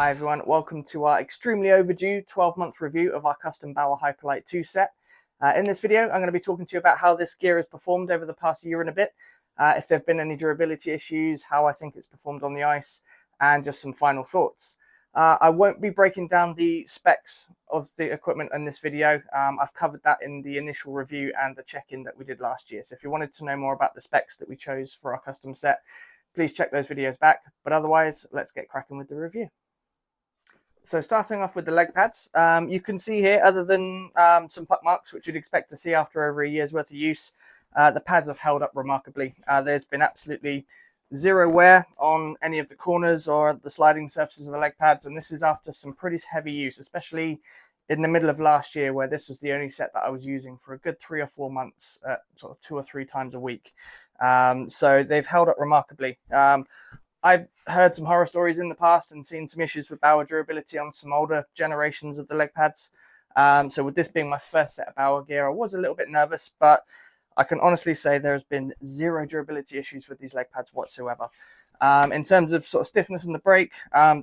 Hi everyone, welcome to our extremely overdue 12-month review of our custom Bauer Hyperlite 2 set. In this video, I'm going to be talking to you about how this gear has performed over the past year and a bit, if there have been any durability issues, how I think it's performed on the ice, and just some final thoughts. I won't be breaking down the specs of the equipment in this video. I've covered that in the initial review and the check-in that we did last year. So if you wanted to know more about the specs that we chose for our custom set, please check those videos back. But otherwise, let's get cracking with the review. So starting off with the leg pads, you can see here, other than some puck marks, which you'd expect to see after over a year's worth of use, the pads have held up remarkably. There's been absolutely zero wear on any of the corners or the sliding surfaces of the leg pads, and this is after some pretty heavy use, especially in the middle of last year, where this was the only set that I was using for a good 3 or 4 months, sort of 2 or 3 times a week. So they've held up remarkably. I've heard some horror stories in the past and seen some issues with Bauer durability on some older generations of the leg pads. So with this being my first set of Bauer gear, I was a little bit nervous, but I can honestly say there has been zero durability issues with these leg pads whatsoever. In terms of sort of stiffness in the brake,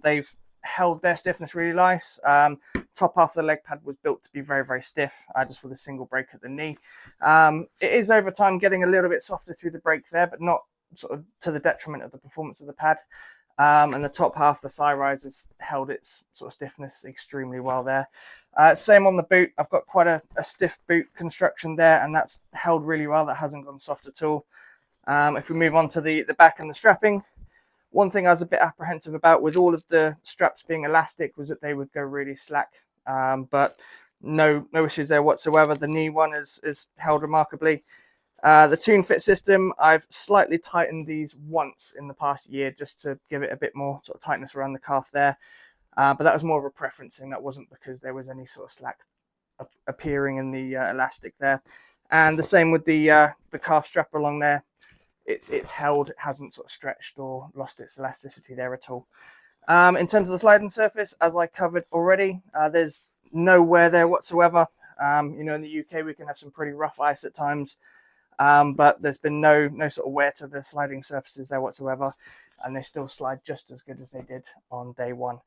they've held their stiffness really nice. Top half of the leg pad was built to be very, very stiff, just with a single brake at the knee. It is over time getting a little bit softer through the brake there, but not sort of to the detriment of the performance of the pad. And the top half, the thigh rise, has held its sort of stiffness extremely well there. Same on the boot. I've got quite a stiff boot construction there, and that's held really well. That hasn't gone soft at all. If we move on to the back and the strapping, one thing I was a bit apprehensive about with all of the straps being elastic was that they would go really slack, but no issues there whatsoever. The knee one is held remarkably. The tune fit system, I've slightly tightened these once in the past year just to give it a bit more sort of tightness around the calf there. But that was more of a preference thing. That wasn't because there was any sort of slack appearing in the elastic there. And the same with the calf strap along there. It's held, it hasn't sort of stretched or lost its elasticity there at all. In terms of the sliding surface, as I covered already, there's no wear there whatsoever. You know, in the UK we can have some pretty rough ice at times. But there's been no sort of wear to the sliding surfaces there whatsoever, and they still slide just as good as they did on day one.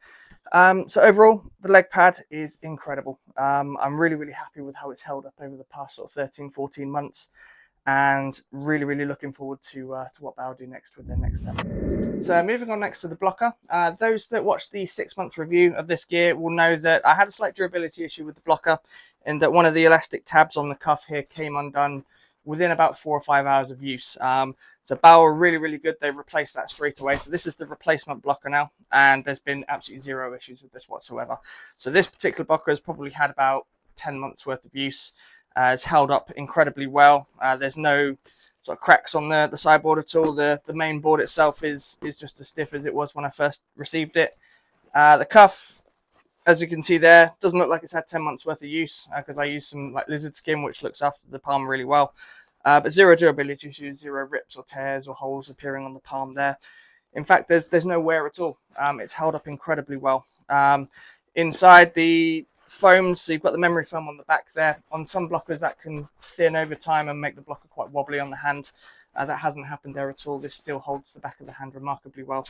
So overall, the leg pad is incredible. I'm really happy with how it's held up over the past sort of 13-14 months, and really looking forward to what Bauer do next with their next set. So moving on next to the blocker, those that watched the 6-month review of this gear will know that I had a slight durability issue with the blocker, in that one of the elastic tabs on the cuff here came undone within about 4 or 5 hours of use. So Bauer really good. They replaced that straight away. So this is the replacement blocker now, and there's been absolutely zero issues with this whatsoever. So this particular blocker has probably had about 10 months worth of use. It's held up incredibly well. There's no sort of cracks on the sideboard at all. The main board itself is just as stiff as it was when I first received it. The cuff, as you can see there, doesn't look like it's had 10 months worth of use, because I use some like lizard skin, which looks after the palm really well. But zero durability issues, zero rips or tears or holes appearing on the palm there. In fact, there's no wear at all. It's held up incredibly well. Inside the foams, so you've got the memory foam on the back there. On some blockers that can thin over time and make the blocker quite wobbly on the hand. That hasn't happened there at all. This still holds the back of the hand remarkably well,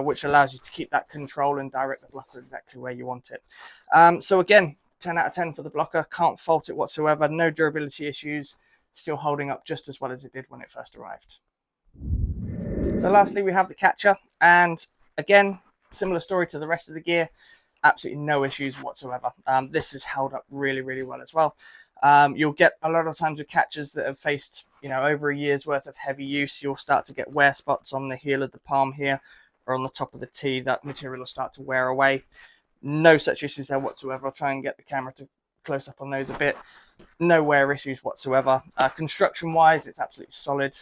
which allows you to keep that control and direct the blocker exactly where you want it. So again, 10 out of 10 for the blocker. Can't fault it whatsoever. No durability issues. Still holding up just as well as it did when it first arrived. So lastly, we have the catcher. And again, similar story to the rest of the gear. Absolutely no issues whatsoever. This is held up really well as well. You'll get a lot of times with catchers that have faced, you know, over a year's worth of heavy use, you'll start to get wear spots on the heel of the palm here or on the top of the tee. That material will start to wear away. No such issues there whatsoever. I'll try and get the camera to close up on those a bit. No wear issues whatsoever. Construction wise, it's absolutely solid.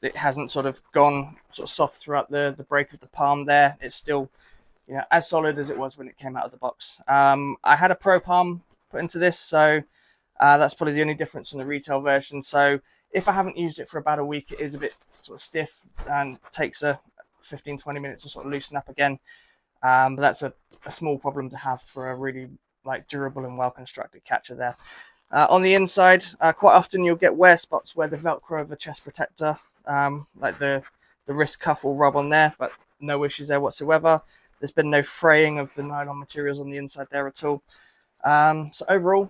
It hasn't sort of gone sort of soft throughout the break of the palm there. It's still, you know, as solid as it was when it came out of the box. I had a pro palm put into this, so that's probably the only difference in the retail version. So if I haven't used it for about a week, it is a bit sort of stiff and takes a 15-20 minutes to sort of loosen up again. But that's a small problem to have for a really like durable and well constructed catcher there. On the inside, quite often you'll get wear spots where the Velcro of the chest protector, like the wrist cuff will rub on there, but no issues there whatsoever. There's been no fraying of the nylon materials on the inside there at all. So overall,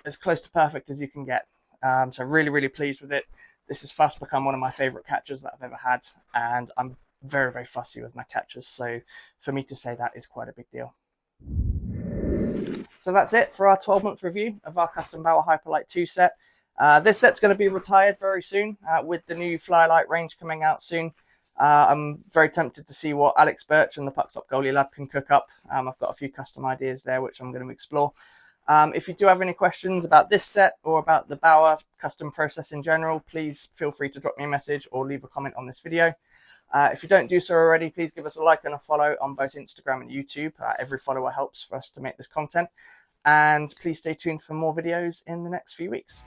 as close to perfect as you can get. So really, really pleased with it. This has fast become one of my favorite catchers that I've ever had, and I'm very, very fussy with my catchers. So for me to say that is quite a big deal. So that's it for our 12-month review of our custom Bauer Hyperlite 2 set. This set's going to be retired very soon with the new Flylight range coming out soon. I'm very tempted to see what Alex Birch and the Puck Stop Goalie Lab can cook up. I've got a few custom ideas there which I'm going to explore. If you do have any questions about this set or about the Bauer custom process in general, please feel free to drop me a message or leave a comment on this video. If you don't do so already, please give us a like and a follow on both Instagram and YouTube. Every follower helps for us to make this content. And please stay tuned for more videos in the next few weeks.